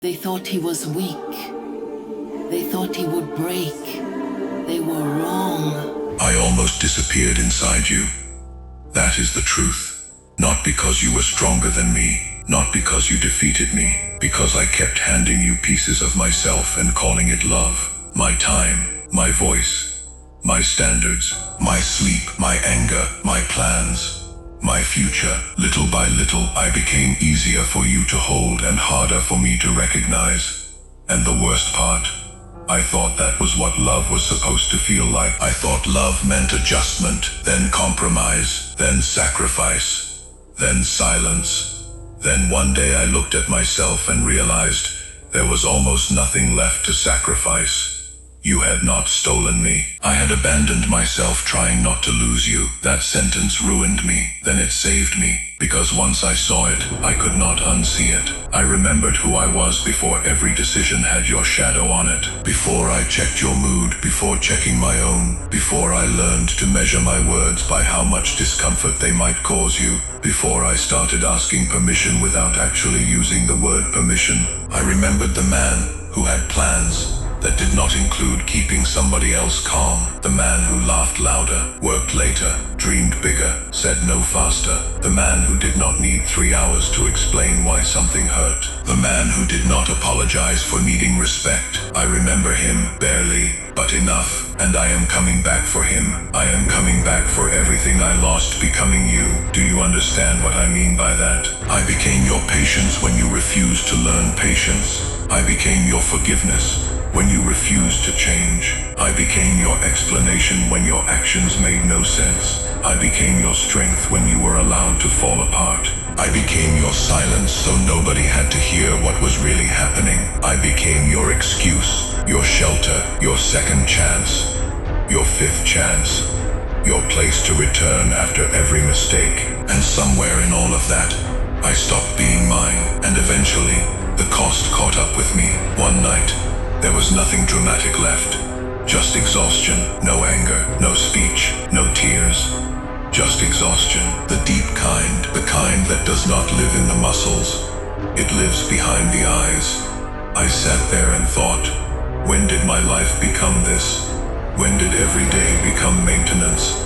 They thought he was weak. They thought he would break. They were wrong. I almost disappeared inside you. That is the truth. Not because you were stronger than me, not because you defeated me, because I kept handing you pieces of myself and calling it love. My time, my voice, my standards, my sleep, my anger, my plans, my future. Little by little, I became easier for you to hold and harder for me to recognize. And the worst part, I thought that was what love was supposed to feel like. I thought love meant adjustment, then compromise, then sacrifice, then silence. Then one day I looked at myself and realized there was almost nothing left to sacrifice. You had not stolen me. I had abandoned myself trying not to lose you. That sentence ruined me. Then it saved me, because once I saw it, I could not unsee it. I remembered who I was before every decision had your shadow on it. Before I checked your mood, before checking my own. Before I learned to measure my words by how much discomfort they might cause you. Before I started asking permission without actually using the word permission. I remembered the man who had plans that did not include keeping somebody else calm. The man who laughed louder, worked later, dreamed bigger, said no faster. The man who did not need 3 hours to explain why something hurt. The man who did not apologize for needing respect. I remember him, barely, but enough, and I am coming back for him. I am coming back for everything I lost becoming you. Do you understand what I mean by that? I became your patience when you refused to learn patience. I became your forgiveness when you refused to change. I became your explanation when your actions made no sense. I became your strength when you were allowed to fall apart. I became your silence so nobody had to hear what was really happening. I became your excuse, your shelter, your second chance, your fifth chance, your place to return after every mistake. And somewhere in all of that, I stopped being mine, and eventually, the cost caught up with me. One night, there was nothing dramatic left. Just exhaustion, no anger, no speech, no tears. Just exhaustion, the deep kind, the kind that does not live in the muscles. It lives behind the eyes. I sat there and thought, when did my life become this? When did every day become maintenance?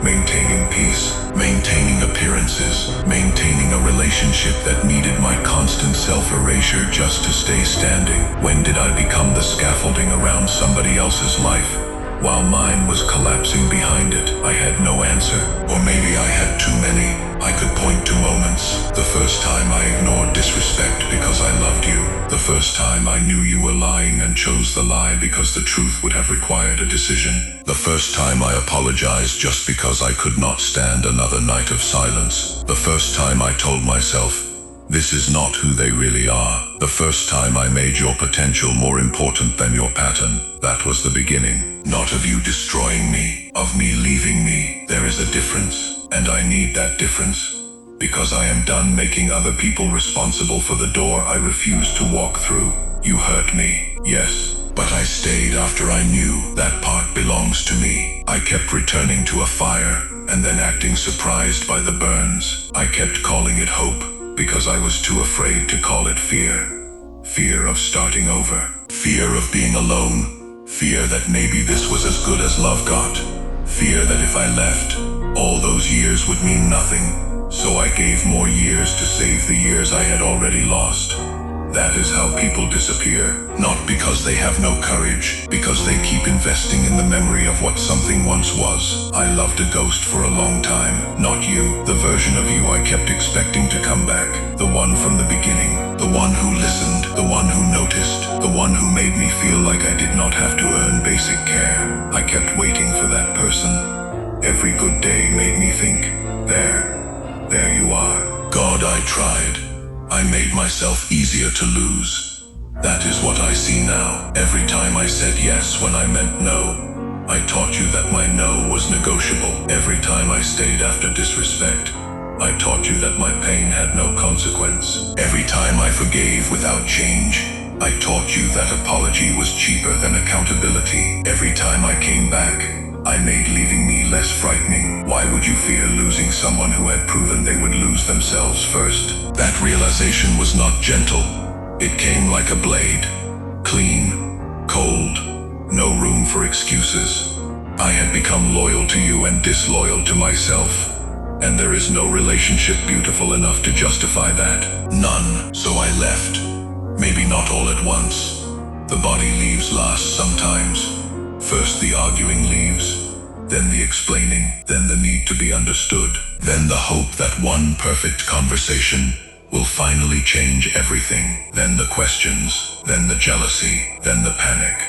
Maintaining peace, maintaining appearances, maintaining a relationship that needed my constant self-erasure just to stay standing. When did I become the scaffolding around somebody else's life, while mine was collapsing behind it? I had no answer, or maybe I had too many. I could point to moments. The first time I ignored disrespect because I loved you. The first time I knew you were lying and chose the lie because the truth would have required a decision. The first time I apologized just because I could not stand another night of silence. The first time I told myself, this is not who they really are. The first time I made your potential more important than your pattern. That was the beginning. Not of you destroying me, of me leaving me. There is a difference, and I need that difference. Because I am done making other people responsible for the door I refuse to walk through. You hurt me, yes, but I stayed after I knew that part belongs to me. I kept returning to a fire, and then acting surprised by the burns. I kept calling it hope, because I was too afraid to call it fear. Fear of starting over. Fear of being alone. Fear that maybe this was as good as love got. Fear that if I left, all those years would mean nothing. So I gave more years to save the years I had already lost. That is how people disappear. Not because they have no courage, because they keep investing in the memory of what something once was. I loved a ghost for a long time. Not you, the version of you I kept expecting to come back. The one from the beginning. The one who listened. The one who noticed. The one who made me feel like I did not have to earn basic care. I kept waiting for that person. Every good day made me think, there you are. God, I tried. I made myself easier to lose. That is what I see now. Every time I said yes when I meant no, I taught you that my no was negotiable. Every time I stayed after disrespect, I taught you that my pain had no consequence. Every time I forgave without change, I taught you that apology was cheaper than accountability. Every time I came back, I made leaving me less frightening. Why would you fear losing someone who had proven they would lose themselves first? That realization was not gentle. It came like a blade, clean, cold, no room for excuses. I had become loyal to you and disloyal to myself, and there is no relationship beautiful enough to justify that. None, so I left. Maybe not all at once. The body leaves last sometimes. First the arguing leaves, then the explaining, then the need to be understood, then the hope that one perfect conversation will finally change everything, then the questions, then the jealousy, then the panic.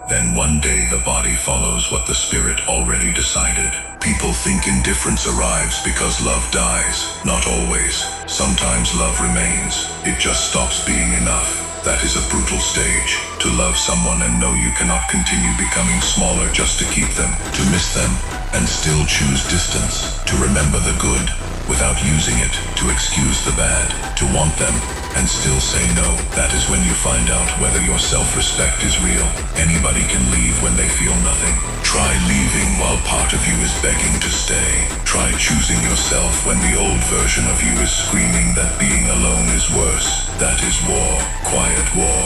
Then one day the body follows what the spirit already decided. People think indifference arrives because love dies. Not always. Sometimes love remains. It just stops being enough. That is a brutal stage. To love someone and know you cannot continue becoming smaller just to keep them. To miss them and still choose distance. To remember the good without using it to excuse the bad. To want them and still say no. That is when you find out whether your self-respect is real. Anybody can leave when they feel nothing. Try leaving while part of you is begging to stay. Try choosing yourself when the old version of you is screaming that being alone is worse. That is war, quiet war.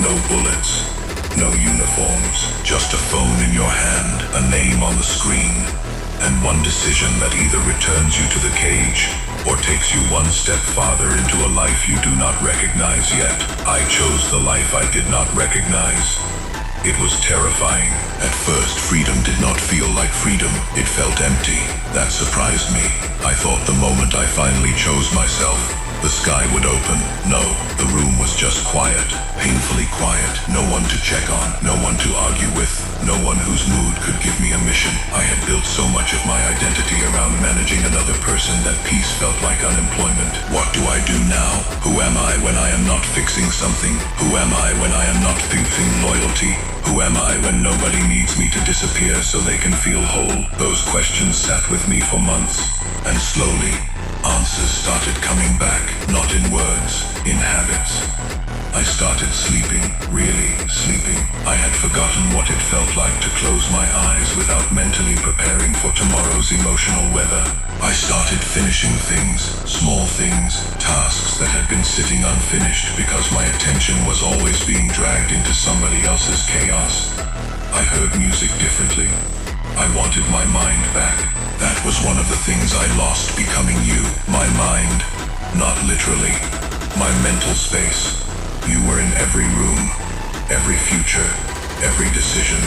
No bullets, no uniforms, just a phone in your hand, a name on the screen, and one decision that either returns you to the cage or takes you one step farther into a life you do not recognize yet. I chose the life I did not recognize. It was terrifying. At first, freedom did not feel like freedom. It felt empty. That surprised me. I thought the moment I finally chose myself, the sky would open. No, the room was just quiet, painfully quiet. No one to check on, no one to argue with, no one whose mood could give me a mission. I had built so much of my identity around managing another person that peace felt like unemployment. What do I do now? Who am I when I am not fixing something? Who am I when I am not fixing loyalty? Who am I when nobody needs me to disappear so they can feel whole? Those questions sat with me for months, and slowly, answers started coming back, not in words, in habits. I started sleeping, really sleeping. I had forgotten what it felt like to close my eyes without mentally preparing for tomorrow's emotional weather. I started finishing things, small things, tasks that had been sitting unfinished because my attention was always being dragged into somebody else's chaos. I heard music differently. I wanted my mind back. That was one of the things I lost becoming you. My mind, not literally. My mental space. You were in every room, every future, every decision.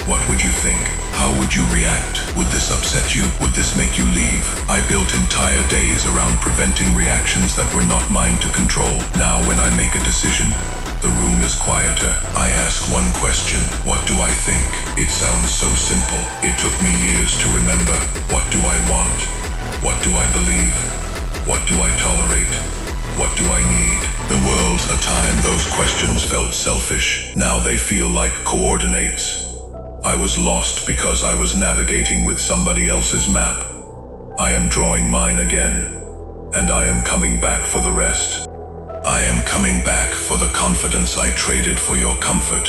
What would you think? How would you react? Would this upset you? Would this make you leave? I built entire days around preventing reactions that were not mine to control. Now when I make a decision, the room is quieter. I ask one question. What do I think? It sounds so simple. It took me years to remember. What do I want? What do I believe? What do I tolerate? What do I need? The world's a time those questions felt selfish. Now they feel like coordinates. I was lost because I was navigating with somebody else's map. I am drawing mine again, and I am coming back for the rest. I am coming back for the confidence I traded for your comfort.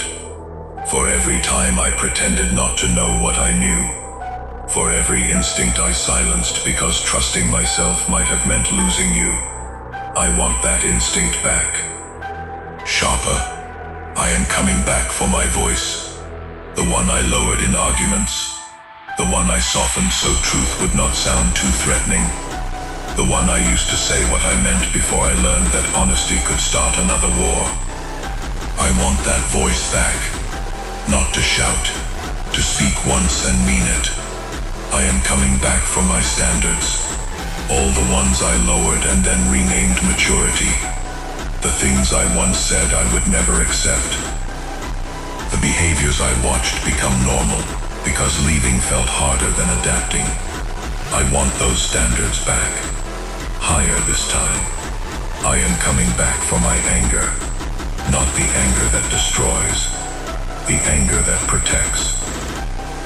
For every time I pretended not to know what I knew. For every instinct I silenced because trusting myself might have meant losing you. I want that instinct back. Sharper. I am coming back for my voice. The one I lowered in arguments. The one I softened so truth would not sound too threatening. The one I used to say what I meant before I learned that honesty could start another war. I want that voice back. Not to shout. To speak once and mean it. I am coming back for my standards. All the ones I lowered and then renamed maturity. The things I once said I would never accept. The behaviors I watched become normal because leaving felt harder than adapting. I want those standards back. Higher this time. I am coming back for my anger. Not the anger that destroys. The anger that protects.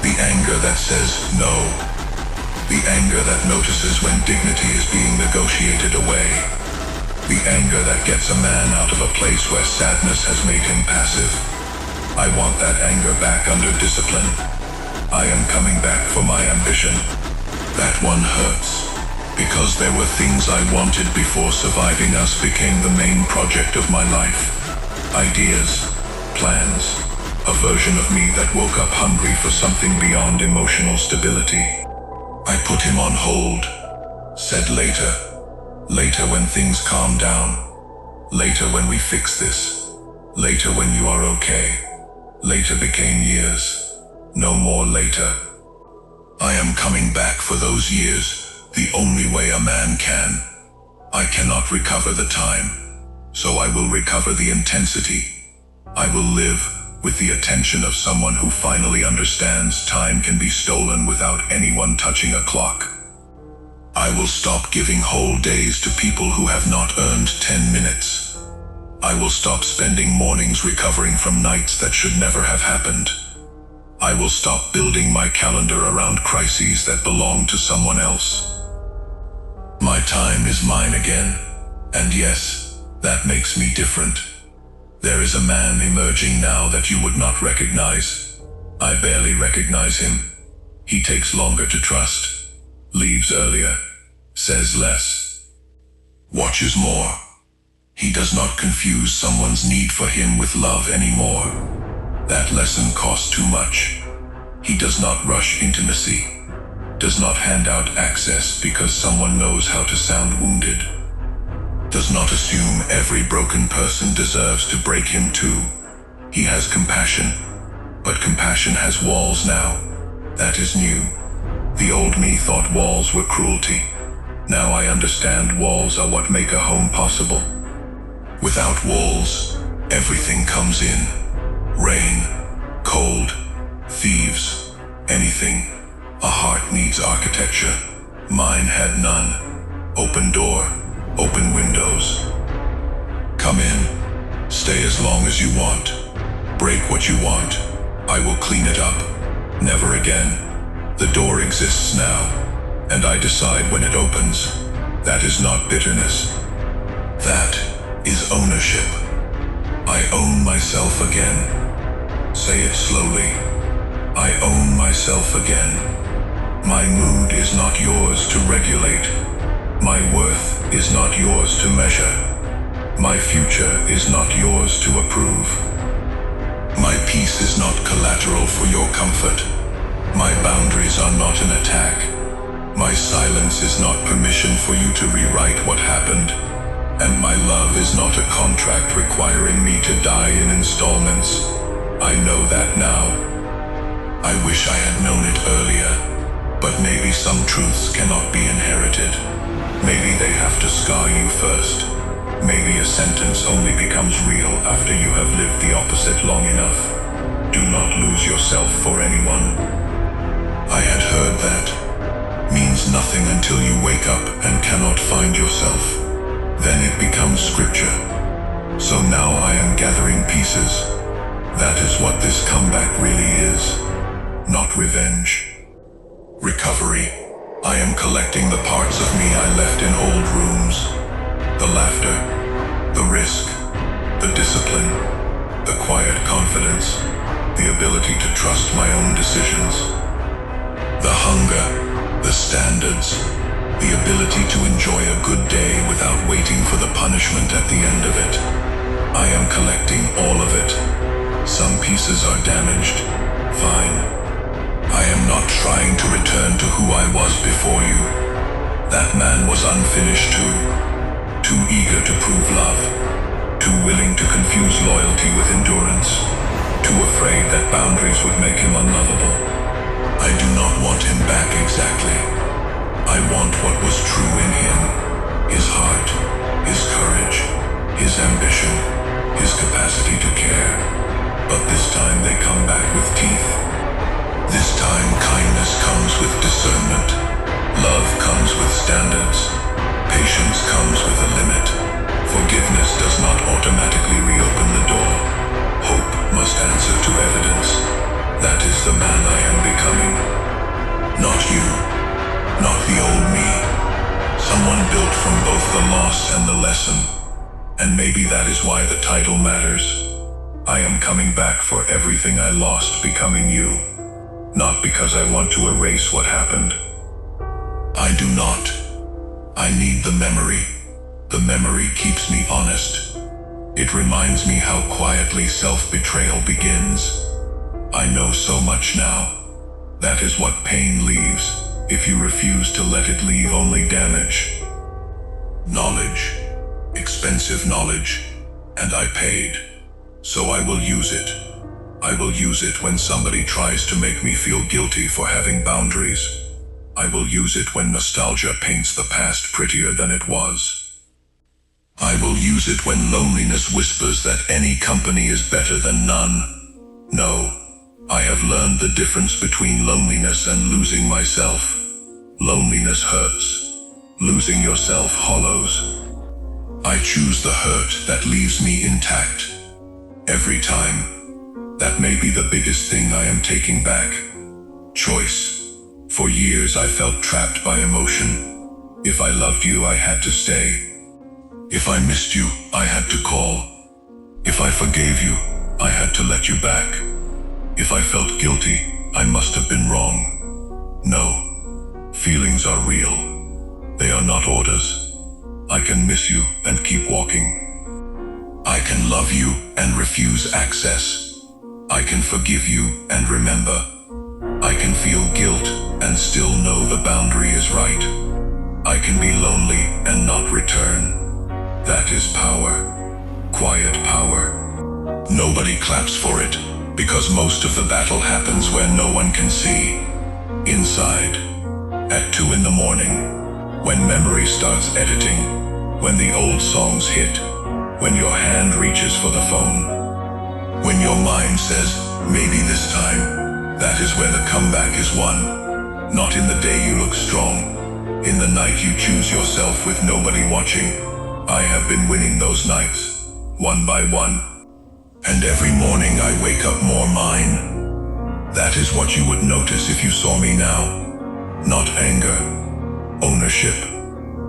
The anger that says no. The anger that notices when dignity is being negotiated away. The anger that gets a man out of a place where sadness has made him passive. I want that anger back under discipline. I am coming back for my ambition. That one hurts, Because there were things I wanted before surviving us became the main project of my life. Ideas, plans, a version of me that woke up hungry for something beyond emotional stability. I put him on hold, said later. Later when things calm down. Later when we fix this. Later when you are okay. Later became years. No more later. I am coming back for those years, the only way a man can. I cannot recover the time, so I will recover the intensity. I will live with the attention of someone who finally understands time can be stolen without anyone touching a clock. I will stop giving whole days to people who have not earned 10 minutes. I will stop spending mornings recovering from nights that should never have happened. I will stop building my calendar around crises that belong to someone else. My time is mine again, and yes, that makes me different. There is a man emerging now that you would not recognize. I barely recognize him. He takes longer to trust, leaves earlier, says less, watches more. He does not confuse someone's need for him with love anymore. That lesson costs too much. He does not rush intimacy, does not hand out access because someone knows how to sound wounded, does not assume every broken person deserves to break him too. He has compassion, but compassion has walls now. That is new. The old me thought walls were cruelty. Now I understand walls are what make a home possible. Without walls, everything comes in. Rain, cold, thieves, anything. A heart needs architecture. Mine had none. Open door, open windows. Come in, stay as long as you want. Break what you want. I will clean it up. Never again. The door exists now, and I decide when it opens. That is not bitterness. That is ownership. I own myself again. Say it slowly. I own myself again. My mood is not yours to regulate. My worth is not yours to measure. My future is not yours to approve. My peace is not collateral for your comfort. My boundaries are not an attack. My silence is not permission for you to rewrite what happened. And my love is not a contract requiring me to die in installments. I know that now. I wish I had known it earlier, but maybe some truths cannot be inherited. Maybe they have to scar you first. Maybe a sentence only becomes real after you have lived the opposite long enough. Do not lose yourself for anyone. I had heard that means nothing until you wake up and cannot find yourself. Then it becomes scripture. So now I am gathering pieces. That is what this comeback really is. Not revenge. Recovery. I am collecting the parts of me I left in old rooms. The laughter, the risk, the discipline, the quiet confidence, the ability to trust my own decisions. The hunger, the standards, the ability to enjoy a good day without waiting for the punishment at the end of it. I am collecting all of it. Some pieces are damaged. Fine. I am not trying to return to who I was before you. That man was unfinished too eager to prove love, too willing to confuse loyalty with endurance, too afraid that boundaries would make him unlovable. I do not want him back exactly. I want what was true in him, his heart, his courage, his ambition, his capacity to care. But this time they come back with teeth. This time kindness comes with discernment. Love comes with standards. Patience comes with a limit. Forgiveness does not automatically reopen the door. Hope must answer to evidence. That is the man I am becoming. Not you. Not the old me. Someone built from both the loss and the lesson. And maybe that is why the title matters. I am coming back for everything I lost becoming you. Not because I want to erase what happened. I do not. I need the memory. The memory keeps me honest. It reminds me how quietly self-betrayal begins. I know so much now. That is what pain leaves, if you refuse to let it leave only damage. Knowledge. Expensive knowledge. And I paid. So I will use it. I will use it when somebody tries to make me feel guilty for having boundaries. I will use it when nostalgia paints the past prettier than it was. I will use it when loneliness whispers that any company is better than none. No, I have learned the difference between loneliness and losing myself. Loneliness hurts. Losing yourself hollows. I choose the hurt that leaves me intact. Every time. That may be the biggest thing I am taking back. Choice. For years I felt trapped by emotion. If I loved you, I had to stay. If I missed you, I had to call. If I forgave you, I had to let you back. If I felt guilty, I must have been wrong. No. Feelings are real. They are not orders. I can miss you and keep walking. I can love you and refuse access. I can forgive you and remember. I can feel guilt and still know the boundary is right. I can be lonely and not return. That is power. Quiet power. Nobody claps for it, because most of the battle happens where no one can see. Inside. At 2 in the morning. When memory starts editing. When the old songs hit. When your hand reaches for the phone. When your mind says, maybe this time. That is where the comeback is won. Not in the day you look strong. In the night you choose yourself with nobody watching. I have been winning those nights, one by one. And every morning I wake up more mine. That is what you would notice if you saw me now. Not anger. Ownership.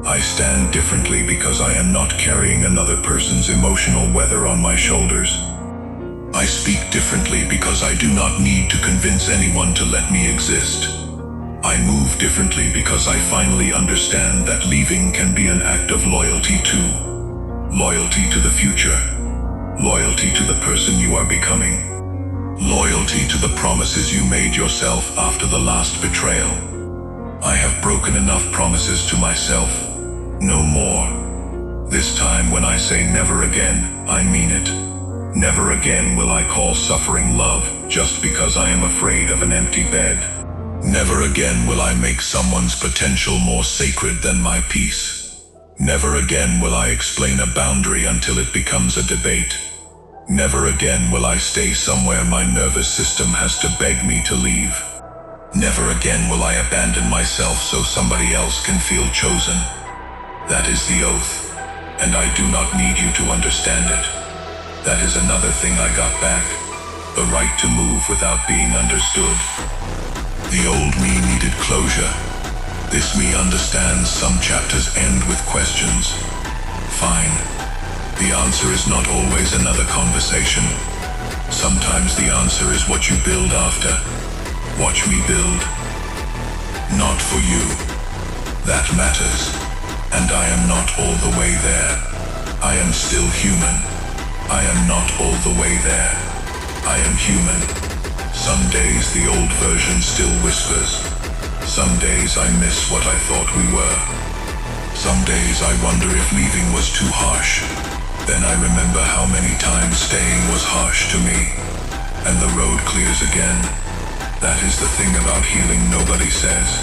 I stand differently because I am not carrying another person's emotional weather on my shoulders. I speak differently because I do not need to convince anyone to let me exist. I move differently because I finally understand that leaving can be an act of loyalty too. Loyalty to the future. Loyalty to the person you are becoming. Loyalty to the promises you made yourself after the last betrayal. I have broken enough promises to myself. No more. This time when I say never again, I mean it. Never again will I call suffering love just because I am afraid of an empty bed. Never again will I make someone's potential more sacred than my peace. Never again will I explain a boundary until it becomes a debate. Never again will I stay somewhere my nervous system has to beg me to leave. Never again will I abandon myself so somebody else can feel chosen. That is the oath, and I do not need you to understand it. That is another thing I got back, the right to move without being understood. The old me needed closure. This me understands some chapters end with questions. Fine. The answer is not always another conversation. Sometimes the answer is what you build after. Watch me build. Not for you. That matters. And I am not all the way there. I am still human. I am not all the way there. I am human. Some days the old version still whispers. Some days I miss what I thought we were. Some days I wonder if leaving was too harsh. Then I remember how many times staying was harsh to me. And the road clears again. That is the thing about healing nobody says.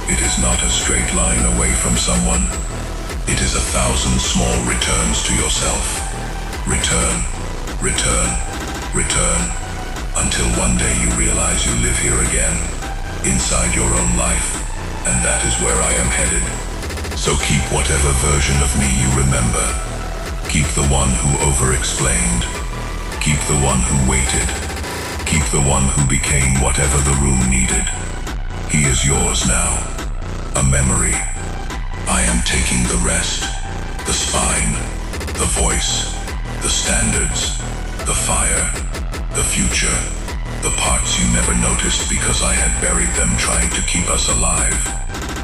It is not a straight line away from someone. It is 1,000 small returns to yourself. Return, return, return. Until one day you realize you live here again, inside your own life, and that is where I am headed. So keep whatever version of me you remember. Keep the one who over-explained. Keep the one who waited. Keep the one who became whatever the room needed. He is yours now. A memory. I am taking the rest. The spine. The voice. The standards. The fire. The future. The parts you never noticed because I had buried them trying to keep us alive.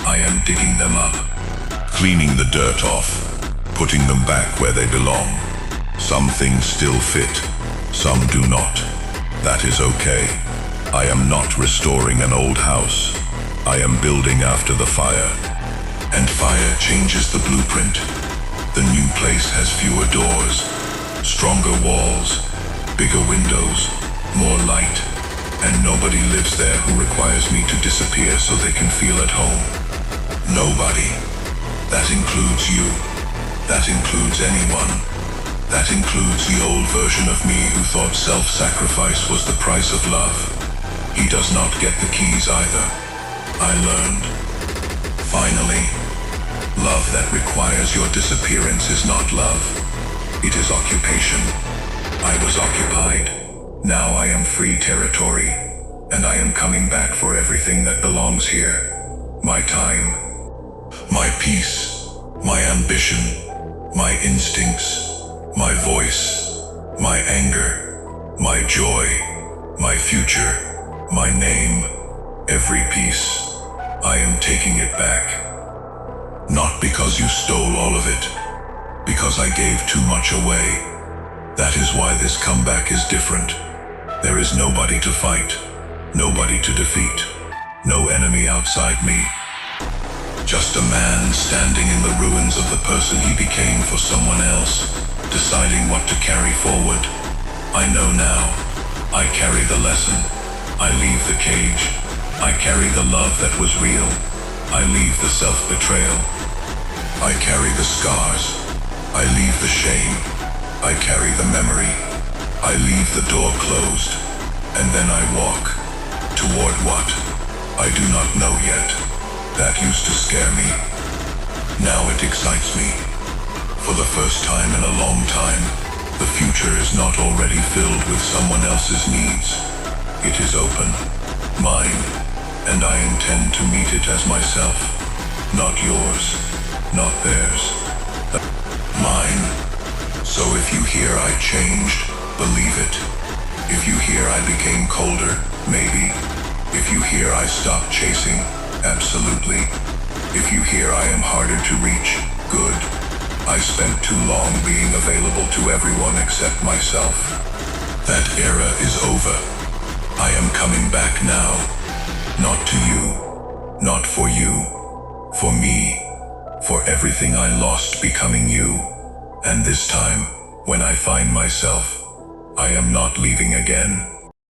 I am digging them up. cleaning the dirt off, putting them back where they belong. Some things still fit, some do not. That is okay. I am not restoring an old house. I am building after the fire. And fire changes the blueprint. The new place has fewer doors, stronger walls, bigger windows, more light, and nobody lives there who requires me to disappear so they can feel at home. Nobody. That includes you. That includes anyone. That includes the old version of me who thought self-sacrifice was the price of love. He does not get the keys either. I learned. Finally, love that requires your disappearance is not love. It is occupation. I was occupied. Now I am free territory, and I am coming back for everything that belongs here. My time, my peace, my ambition, my instincts, my voice, my anger, my joy, my future, my name, every piece. I am taking it back. Not because you stole all of it, because I gave too much away. That is why this comeback is different. There is nobody to fight, nobody to defeat, no enemy outside me. Just a man standing in the ruins of the person he became for someone else, deciding what to carry forward. I know now. I carry the lesson. I leave the cage. I carry the love that was real. I leave the self-betrayal. I carry the scars. I leave the shame. I carry the memory. I leave the door closed. And then I walk. Toward what? I do not know yet. That used to scare me. Now it excites me. For the first time in a long time, the future is not already filled with someone else's needs. It is open, mine, and I intend to meet it as myself. Not yours, not theirs. Mine. So if you hear I changed, believe it. If you hear I became colder, maybe. If you hear I stopped chasing, absolutely. If you hear I am harder to reach, good. I spent too long being available to everyone except myself. That era is over. I am coming back now. Not to you. Not for you. For me. For everything I lost becoming you. And this time, when I find myself, I am not leaving again.